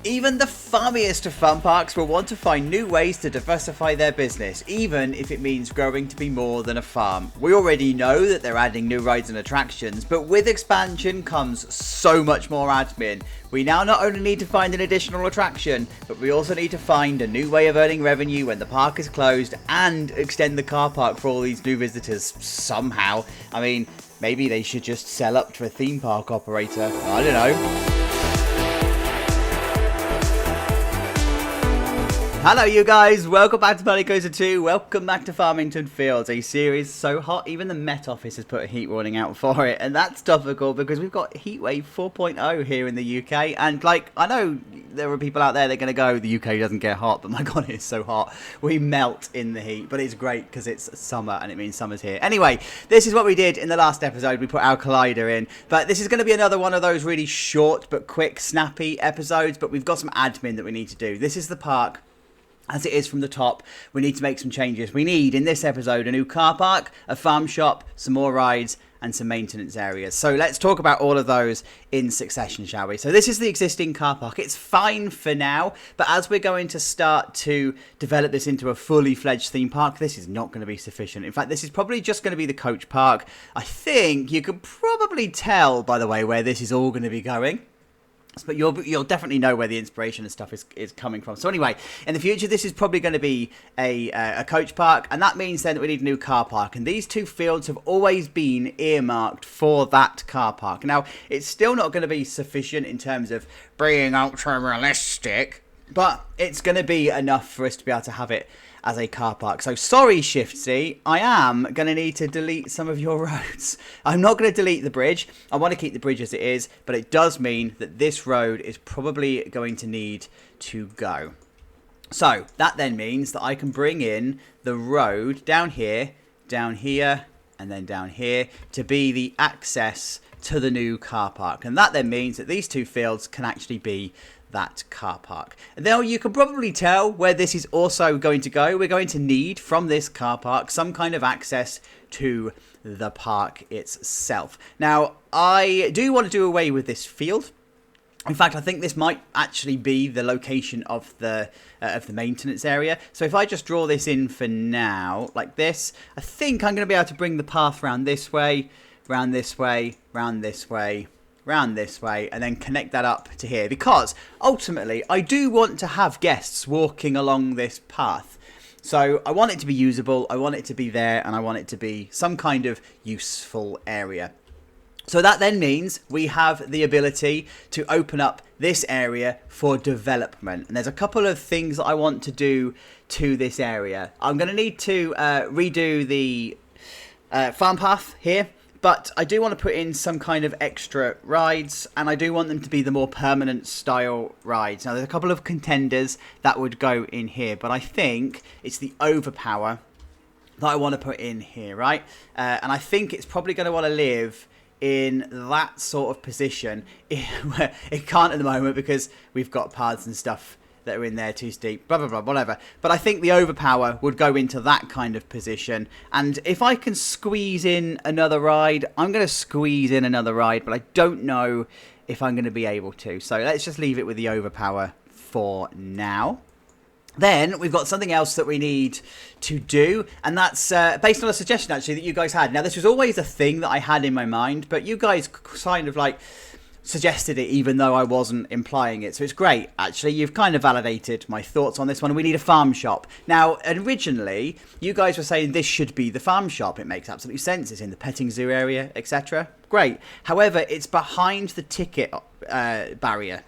Even the farmiest of fun parks will want to find new ways to diversify their business, even if it means growing to be more than a farm. We already know that they're adding new rides and attractions, but with expansion comes so much more admin. We now not only need to find an additional attraction, but we also need to find a new way of earning revenue when the park is closed and extend the car park for all these new visitors somehow. I mean, maybe they should just sell up to a theme park operator. I don't know. Hello you guys, welcome back to Planet Coaster 2, welcome back to Farmington Fields, a series so hot even the Met Office has put a heat warning out for it, and that's topical because we've got Heatwave 4.0 here in the UK, and like, I know there are people out there that are going to go, the UK doesn't get hot, but my god, it's so hot, we melt in the heat, but it's great because it's summer and it means summer's here. Anyway, this is what we did in the last episode, we put our collider in, but this is going to be another one of those really short but quick, snappy episodes, but we've got some admin that we need to do. This is the park as it is from the top. We need to make some changes. We need, in this episode, a new car park, a farm shop, some more rides, and some maintenance areas. So let's talk about all of those in succession, shall we? So this is the existing car park. It's fine for now, but as we're going to start to develop this into a fully fledged theme park, this is not going to be sufficient. In fact, this is probably just going to be the coach park. I think you can probably tell, by the way, where this is all going to be going. But you'll definitely know where the inspiration and stuff is coming from. So anyway, in the future, this is probably going to be a coach park, and that means then that we need a new car park. And these two fields have always been earmarked for that car park. Now, it's still not going to be sufficient in terms of being ultra realistic, but it's going to be enough for us to be able to have it as a car park. So sorry, Shiftzie, I am going to need to delete some of your roads. I'm not going to delete the bridge. I want to keep the bridge as it is, but it does mean that this road is probably going to need to go. So that then means that I can bring in the road down here, and then down here to be the access to the new car park. And that then means that these two fields can actually be that car park. Now you can probably tell where this is also going to go. We're going to need from this car park some kind of access to the park itself. Now I do want to do away with this field. In fact, I think this might actually be the location of the maintenance area. So if I just draw this in for now, like this, I think I'm going to be able to bring the path round this way, round this way, round this way, round this way, and then connect that up to here, because ultimately I do want to have guests walking along this path. So I want it to be usable, I want it to be there, and I want it to be some kind of useful area. So that then means we have the ability to open up this area for development. And there's a couple of things that I want to do to this area. I'm going to need to redo the farm path here. But I do want to put in some kind of extra rides, and I do want them to be the more permanent style rides. Now, there's a couple of contenders that would go in here, but I think it's the overpower that I want to put in here, right? And I think it's probably going to want to live in that sort of position. It can't at the moment because we've got paths and stuff that are in there too steep, blah blah blah, whatever. But I think the overpower would go into that kind of position, and if I can squeeze in another ride, I'm going to squeeze in another ride, but I don't know if I'm going to be able to. So let's just leave it with the overpower for now. Then we've got something else that we need to do, and that's based on a suggestion actually that you guys had. Now this was always a thing that I had in my mind, but you guys kind of like suggested it even though I wasn't implying it. So it's great, actually. You've kind of validated my thoughts on this one. We need a farm shop. Now, originally, you guys were saying this should be the farm shop. It makes absolute sense. It's in the petting zoo area, etc. Great. However, it's behind the ticket barrier,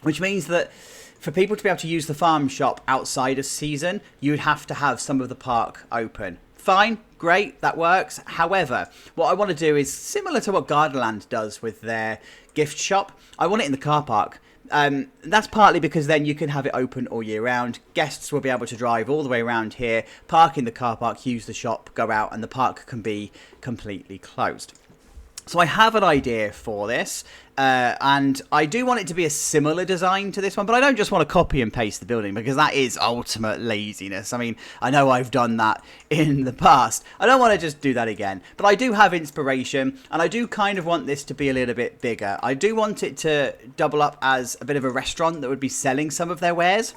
which means that for people to be able to use the farm shop outside of season, you'd have to have some of the park open. Fine, great, that works. However, what I want to do is similar to what Gardaland does with their gift shop. I want it in the car park. That's partly because then you can have it open all year round. Guests will be able to drive all the way around here, park in the car park, use the shop, go out, and the park can be completely closed. So I have an idea for this, and I do want it to be a similar design to this one, but I don't just want to copy and paste the building, because that is ultimate laziness. I mean, I know I've done that in the past. I don't want to just do that again, but I do have inspiration, and I do kind of want this to be a little bit bigger. I do want it to double up as a bit of a restaurant that would be selling some of their wares.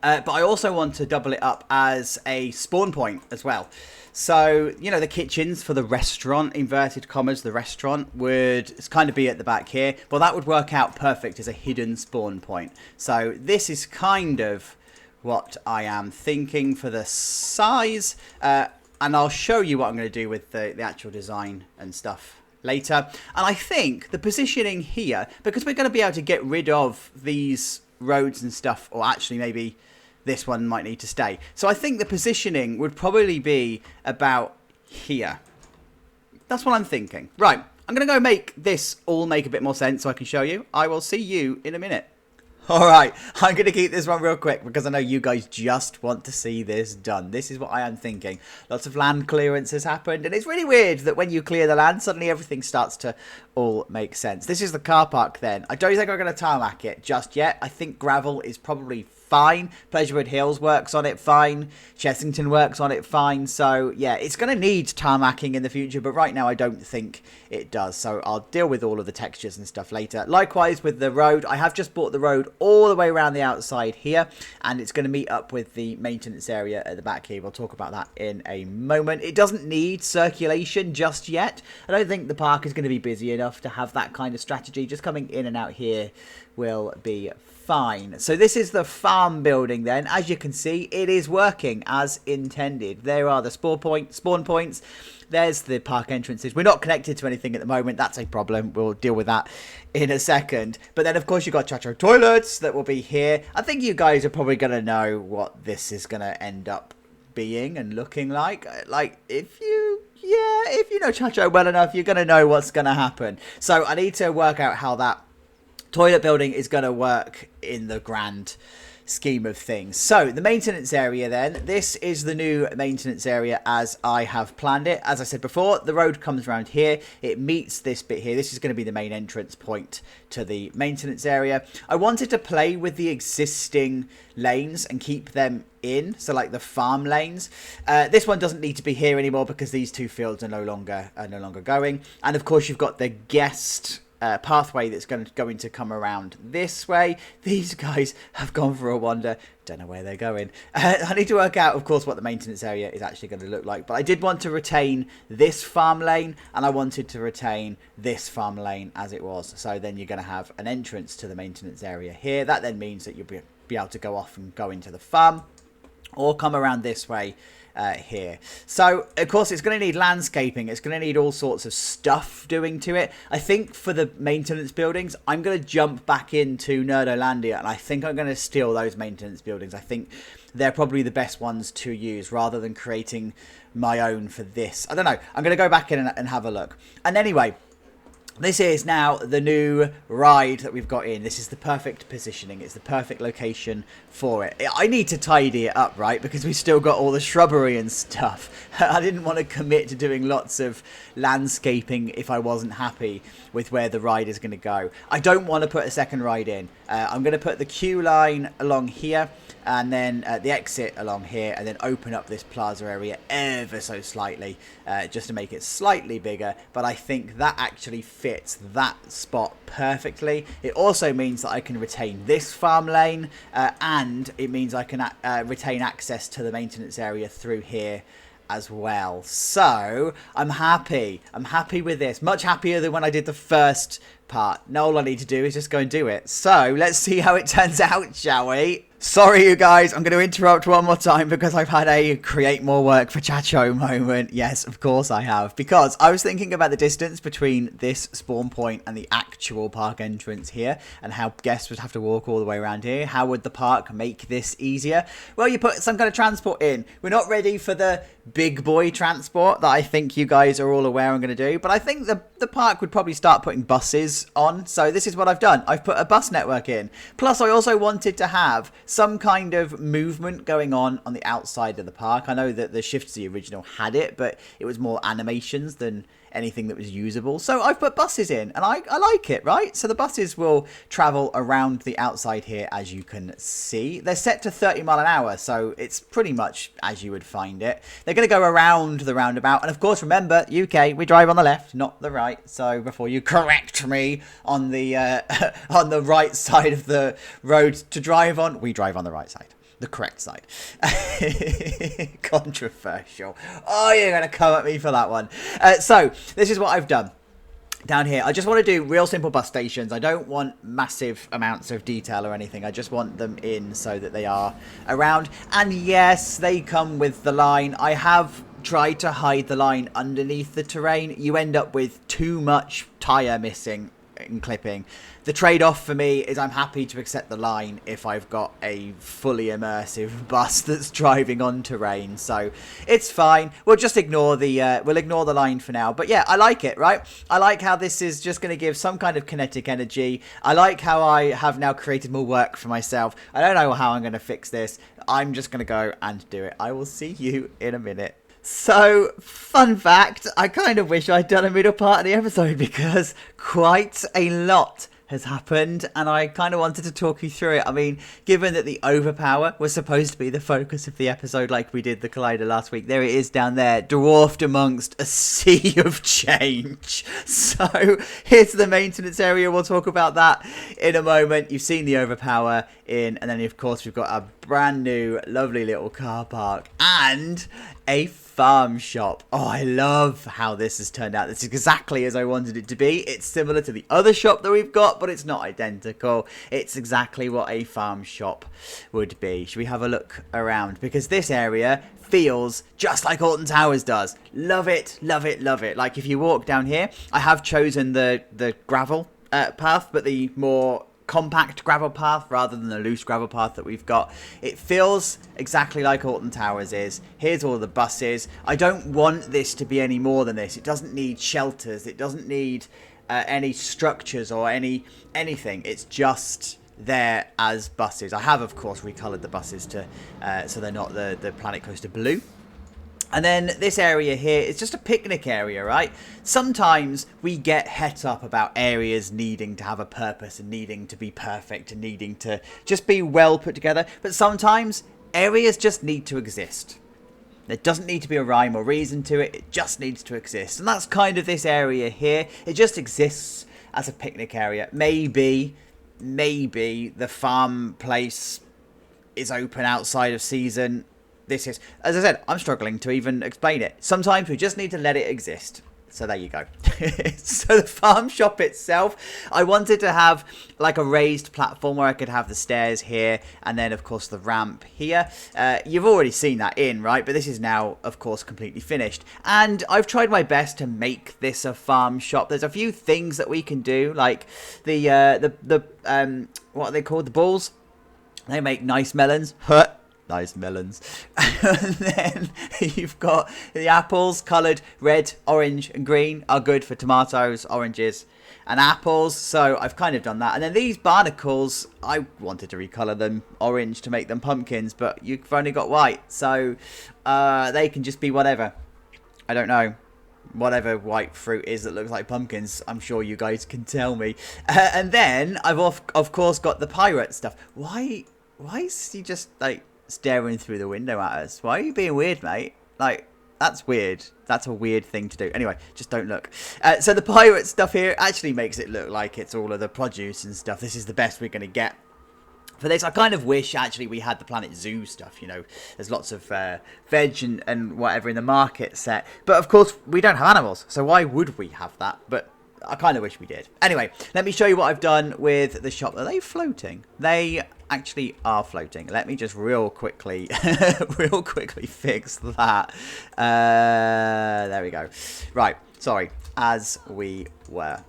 But I also want to double it up as a spawn point as well. So, you know, the kitchens for the restaurant, inverted commas, the restaurant would kind of be at the back here. Well, that would work out perfect as a hidden spawn point. So this is kind of what I am thinking for the size. And I'll show you what I'm going to do with the actual design and stuff later. And I think the positioning here, because we're going to be able to get rid of these roads and stuff, or actually maybe this one might need to stay. So I think the positioning would probably be about here. That's what I'm thinking. Right, I'm going to go make this all make a bit more sense so I can show you. I will see you in a minute. Alright, I'm going to keep this one real quick because I know you guys just want to see this done. This is what I am thinking. Lots of land clearance has happened, and it's really weird that when you clear the land, suddenly everything starts to all make sense. This is the car park then. I don't think I'm going to tarmac it just yet. I think gravel is probably fine. Pleasurewood Hills works on it fine. Chessington works on it fine. So, yeah, it's going to need tarmacking in the future, but right now I don't think it does. So I'll deal with all of the textures and stuff later. Likewise with the road. I have just bought the road all the way around the outside here, and it's going to meet up with the maintenance area at the back here. We'll talk about that in a moment. It doesn't need circulation just yet. I don't think the park is going to be busy enough to have that kind of strategy. Just coming in and out here will be fine. So this is the farm building then. As you can see, it is working as intended. There are the spawn points. There's the park entrances. We're not connected to anything at the moment. That's a problem. We'll deal with that in a second. But then, of course, you've got Chacho toilets that will be here. I think you guys are probably going to know what this is going to end up being and looking like. Like, if you know Chacho well enough, you're going to know what's going to happen. So I need to work out how that toilet building is going to work in the grand scheme of things. So the maintenance area then, this is the new maintenance area as I have planned it. As I said before, the road comes around here, it meets this bit here. This is going to be the main entrance point to the maintenance area. I wanted to play with the existing lanes and keep them in, so like the farm lanes. This one doesn't need to be here anymore because these two fields are no longer going. And of course you've got the guest pathway that's going to come around this way. These guys have gone for a wander. Don't know where they're going. I need to work out, of course, what the maintenance area is actually going to look like. But I did want to retain this farm lane, and I wanted to retain this farm lane as it was. So then you're going to have an entrance to the maintenance area here. That then means that you'll be able to go off and go into the farm, or come around this way here. So, of course, it's going to need landscaping. It's going to need all sorts of stuff doing to it. I think for the maintenance buildings, I'm going to jump back into Nerdolandia, and I think I'm going to steal those maintenance buildings. I think they're probably the best ones to use rather than creating my own for this. I don't know. I'm going to go back in and have a look. And anyway, this is now the new ride that we've got in. This is the perfect positioning. It's the perfect location for it. I need to tidy it up, right? Because we've still got all the shrubbery and stuff. I didn't want to commit to doing lots of landscaping if I wasn't happy with where the ride is going to go. I don't want to put a second ride in. I'm going to put the queue line along here, and then the exit along here, and then open up this plaza area ever so slightly, just to make it slightly bigger. But I think that actually fits that spot perfectly. It also means that I can retain this farm lane, and it means I can retain access to the maintenance area through here as well. So I'm happy with this, much happier than when I did the first part. Now all I need to do is just go and do it. So let's see how it turns out, shall we? Sorry you guys, I'm going to interrupt one more time because I've had a create more work for Chacho moment. Yes, of course I have. Because I was thinking about the distance between this spawn point and the actual park entrance here, and how guests would have to walk all the way around here. How would the park make this easier? Well, you put some kind of transport in. We're not ready for the big boy transport that I think you guys are all aware I'm going to do. But I think the park would probably start putting buses on. So this is what I've done. I've put a bus network in. Plus, I also wanted to have some kind of movement going on the outside of the park. I know that the Shiftzie original had it, but it was more animations than anything that was usable. So I've put buses in, and I like it, right? So the buses will travel around the outside here, as you can see. They're set to 30 mile an hour, so it's pretty much as you would find it. They're going to go around the roundabout, and of course, remember, UK, we drive on the left, not the right. So before you correct me on the on the right side of the road to drive on, we drive on the right side. The correct side. Controversial. Oh, you're going to come at me for that one. So, this is what I've done. Down here, I just want to do real simple bus stations. I don't want massive amounts of detail or anything. I just want them in so that they are around. And yes, they come with the line. I have tried to hide the line underneath the terrain. You end up with too much tyre missing and clipping. The trade-off for me is I'm happy to accept the line if I've got a fully immersive bus that's driving on terrain. So it's fine. We'll just ignore the line for now. But yeah, I like it, right? I like how this is just going to give some kind of kinetic energy. I like how I have now created more work for myself. I don't know how I'm going to fix this. I'm just going to go and do it. I will see you in a minute. So, fun fact, I kind of wish I'd done a middle part of the episode because quite a lot has happened, and I kind of wanted to talk you through it. I mean, given that the overpower was supposed to be the focus of the episode like we did the Collider last week, there it is down there, dwarfed amongst a sea of change. So, here's the maintenance area. We'll talk about that in a moment. You've seen the overpower in, and then of course we've got a brand new lovely little car park and a farm shop. Oh, I love how this has turned out. This is exactly as I wanted it to be. It's similar to the other shop that we've got, but it's not identical. It's exactly what a farm shop would be. Should we have a look around? Because this area feels just like Alton Towers does. Love it, love it, love it. Like if you walk down here, I have chosen the gravel path, but the more compact gravel path rather than the loose gravel path that we've got. It feels exactly like Alton Towers is. Here's all the buses. I don't want this to be any more than this. It doesn't need shelters. It doesn't need any structures or anything. It's just there as buses. I have, of course, recolored the buses to so they're not the Planet Coaster blue. And then this area here is just a picnic area, right? Sometimes we get het up about areas needing to have a purpose and needing to be perfect and needing to just be well put together. But sometimes areas just need to exist. There doesn't need to be a rhyme or reason to it. It just needs to exist. And that's kind of this area here. It just exists as a picnic area. Maybe the farm place is open outside of season. This is, as I said, I'm struggling to even explain it. Sometimes we just need to let it exist. So there you go. So the farm shop itself, I wanted to have like a raised platform where I could have the stairs here and then, of course, the ramp here. You've already seen that in, right? But this is now, of course, completely finished. And I've tried my best to make this a farm shop. There's a few things that we can do, like the what are they called? The balls. They make nice melons. Nice melons. And then you've got the apples coloured red, orange and green are good for tomatoes, oranges and apples. So I've kind of done that. And then these barnacles, I wanted to recolour them orange to make them pumpkins, but you've only got white. So they can just be whatever. I don't know. Whatever white fruit is that looks like pumpkins, I'm sure you guys can tell me. And then I've of course got the pirate stuff. Why is he just like staring through the window at us? Why are you being weird, mate? Like, that's weird. That's a weird thing to do. Anyway, just don't look. So the pirate stuff here actually makes it look like it's all of the produce and stuff. This is the best we're going to get for this. I kind of wish actually we had the Planet Zoo stuff, you know. There's lots of veg and whatever in the market set. But of course, we don't have animals. So why would we have that? But I kind of wish we did. Anyway, let me show you what I've done with the shop. Are they floating? They actually are floating. Let me just real quickly fix that. There we go. Right, sorry, as we were.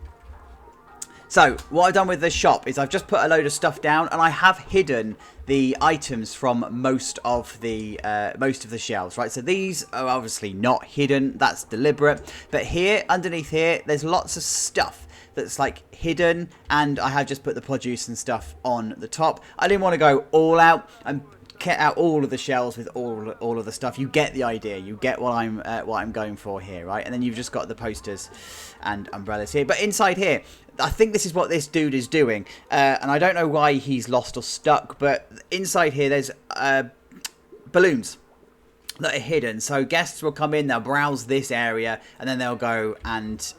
So, what I've done with the shop is I've just put a load of stuff down, and I have hidden the items from most of the shelves, right? So these are obviously not hidden, that's deliberate. But here, underneath here, there's lots of stuff that's like hidden, and I have just put the produce and stuff on the top. I didn't want to go all out and cut out all of the shelves with all of the stuff. You get the idea. You get what I'm going for here, right? And then you've just got the posters and umbrellas here. But inside here, I think this is what this dude is doing, and I don't know why he's lost or stuck. But inside here, there's balloons that are hidden, so guests will come in, they'll browse this area, and then they'll go and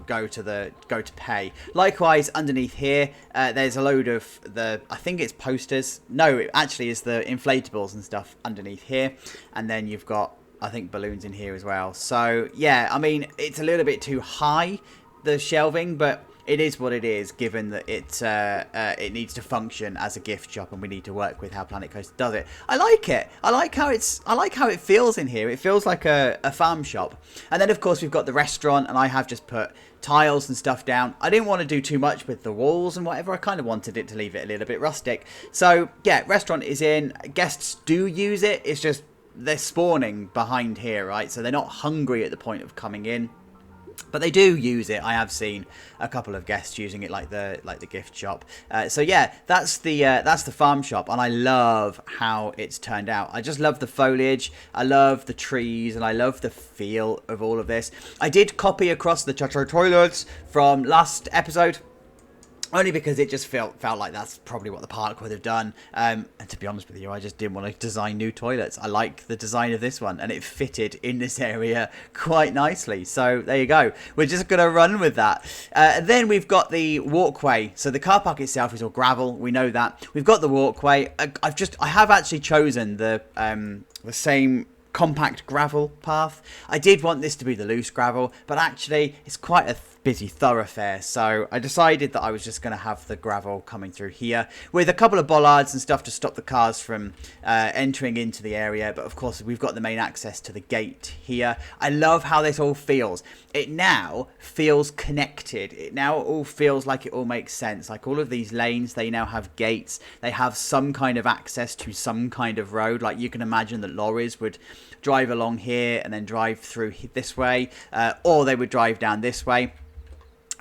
go to pay. Likewise, underneath here, there's a load of I think it's posters. No, it actually is the inflatables and stuff underneath here, and then you've got, I think, balloons in here as well. So yeah, I mean, it's a little bit too high, the shelving, but it is what it is, given that it needs to function as a gift shop, and we need to work with how Planet Coaster does it. I like it. I like how it feels in here. It feels like a farm shop. And then of course we've got the restaurant, and I have just put tiles and stuff down. I didn't want to do too much with the walls and whatever. I kind of wanted it to leave it a little bit rustic. So yeah, restaurant is in. Guests do use it. It's just they're spawning behind here, right? So they're not hungry at the point of coming in. But they do use it. I have seen a couple of guests using it, like the gift shop. So yeah, that's the farm shop, and I love how it's turned out. I just love the foliage. I love the trees, and I love the feel of all of this. I did copy across the cha-cha toilets from last episode, only because it just felt like that's probably what the park would have done. And to be honest with you, I just didn't want to design new toilets. I like the design of this one, and it fitted in this area quite nicely. So there you go. We're just going to run with that. Then we've got the walkway. So the car park itself is all gravel. We know that. We've got the walkway. I have actually chosen the same compact gravel path. I did want this to be the loose gravel, but actually it's quite a busy thoroughfare, so I decided that I was just going to have the gravel coming through here with a couple of bollards and stuff to stop the cars from entering into the area. But of course we've got the main access to the gate here. I love how this all feels. It now feels connected. It now all feels like it all makes sense. Like all of these lanes, they now have gates. They have some kind of access to some kind of road. Like you can imagine that lorries would drive along here and then drive through this way, or they would drive down this way.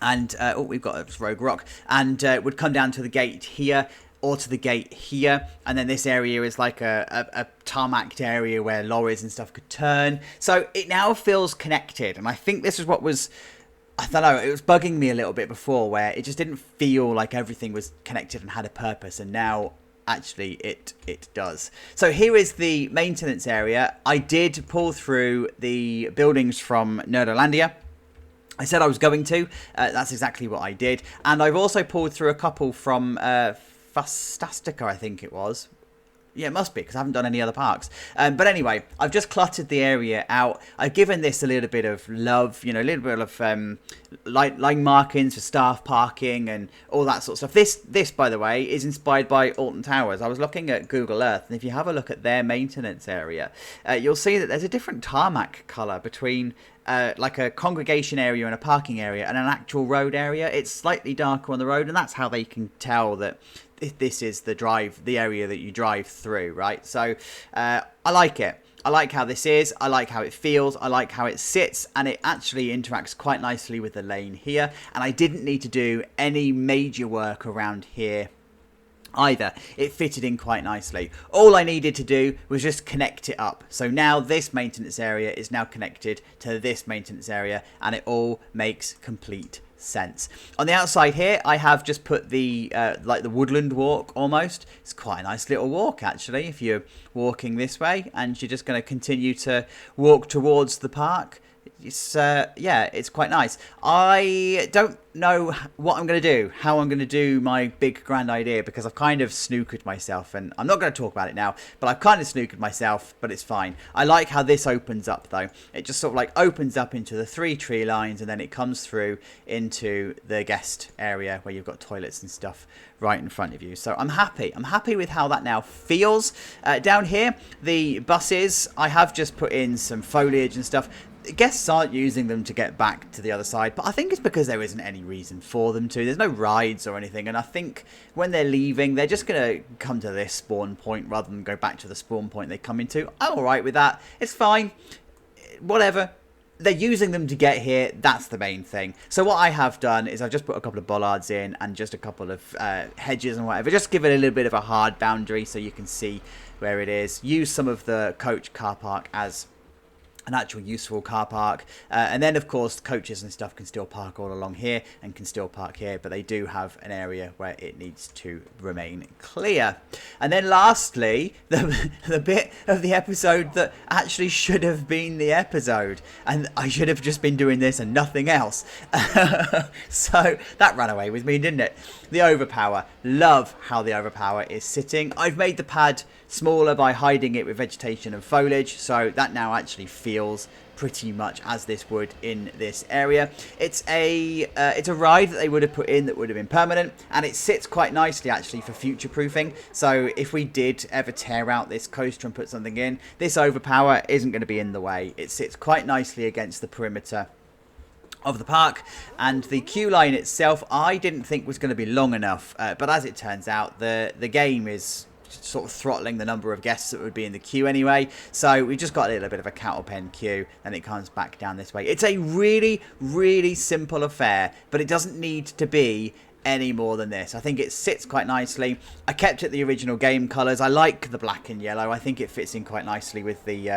And we've got a rogue rock, and would come down to the gate here or to the gate here, and then this area is like a tarmacked area where lorries and stuff could turn. So it now feels connected, and I think this is what was, I don't know, it was bugging me a little bit before, where it just didn't feel like everything was connected and had a purpose, and now actually it does. So here is the maintenance area. I did pull through the buildings from Nerdolandia. I said I was going to. That's exactly what I did. And I've also pulled through a couple from Fastastica, I think it was. Yeah, it must be, because I haven't done any other parks. But anyway, I've just cluttered the area out. I've given this a little bit of love, you know, a little bit of line markings for staff parking and all that sort of stuff. This, by the way, is inspired by Alton Towers. I was looking at Google Earth, and if you have a look at their maintenance area, you'll see that there's a different tarmac colour between like a congregation area and a parking area and an actual road area. It's slightly darker on the road, and that's how they can tell that this is the area that you drive through, right? So I like it. I like how this is. I like how it feels. I like how it sits, and it actually interacts quite nicely with the lane here. And I didn't need to do any major work around here either. It fitted in quite nicely. All I needed to do was just connect it up. So now this maintenance area is now connected to this maintenance area, and it all makes complete sense. On the outside here, I have just put the like the woodland walk almost. It's quite a nice little walk actually, if you're walking this way and you're just going to continue to walk towards the park. It's yeah, it's quite nice. I don't know what I'm going to do, how I'm going to do my big grand idea, because I've kind of snookered myself, and I'm not going to talk about it now, but I've kind of snookered myself, but it's fine. I like how this opens up though. It just sort of like opens up into the 3 tree lines, and then it comes through into the guest area where you've got toilets and stuff right in front of you. So I'm happy. I'm happy with how that now feels. Down here, the buses, I have just put in some foliage and stuff. Guests aren't using them to get back to the other side, but I think it's because there isn't any reason for them to. There's no rides or anything, and I think when they're leaving, they're just going to come to this spawn point rather than go back to the spawn point they come into. I'm alright with that. It's fine. Whatever. They're using them to get here. That's the main thing. So what I have done is I've just put a couple of bollards in and just a couple of hedges and whatever. Just give it a little bit of a hard boundary so you can see where it is. Use some of the coach car park as an actual useful car park, and then of course coaches and stuff can still park all along here and can still park here, but they do have an area where it needs to remain clear. And then lastly, the bit of the episode that actually should have been the episode, and I should have just been doing this and nothing else. So that ran away with me, didn't it? The overpower. Love how the overpower is sitting. I've made the pad smaller by hiding it with vegetation and foliage, so that now actually feels pretty much as this would in this area. It's a ride that they would have put in that would have been permanent, and it sits quite nicely actually for future proofing. So if we did ever tear out this coaster and put something in, this overpower isn't going to be in the way. It sits quite nicely against the perimeter of the park, and the queue line itself I didn't think was going to be long enough, but as it turns out the game is sort of throttling the number of guests that would be in the queue anyway, so we just got a little bit of a cattle pen queue, and it comes back down this way. It's a really simple affair, but it doesn't need to be any more than this. I think it sits quite nicely. I kept it the original game colours. I like the black and yellow. I think it fits in quite nicely with the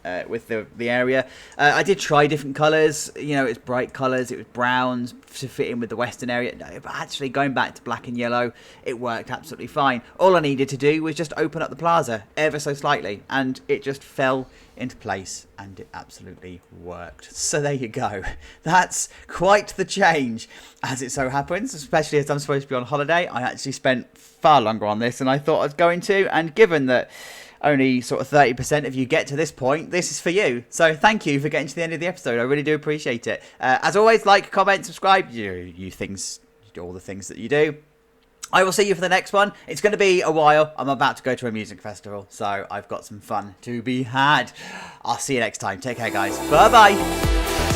area. I did try different colours. You know, it's bright colours. It was browns to fit in with the western area. No, but actually going back to black and yellow, it worked absolutely fine. All I needed to do was just open up the plaza ever so slightly, and it just fell into place, and it absolutely worked. So there you go. That's quite the change, as it so happens, especially as I'm supposed to be on holiday. I actually spent far longer on this than I thought I was going to, and given that only sort of 30% of you get to this point, this is for you. So thank you for getting to the end of the episode. I really do appreciate it. As always, like, comment, subscribe, you things, all the things that you do. I will see you for the next one. It's going to be a while. I'm about to go to a music festival, so I've got some fun to be had. I'll see you next time. Take care, guys. Bye-bye.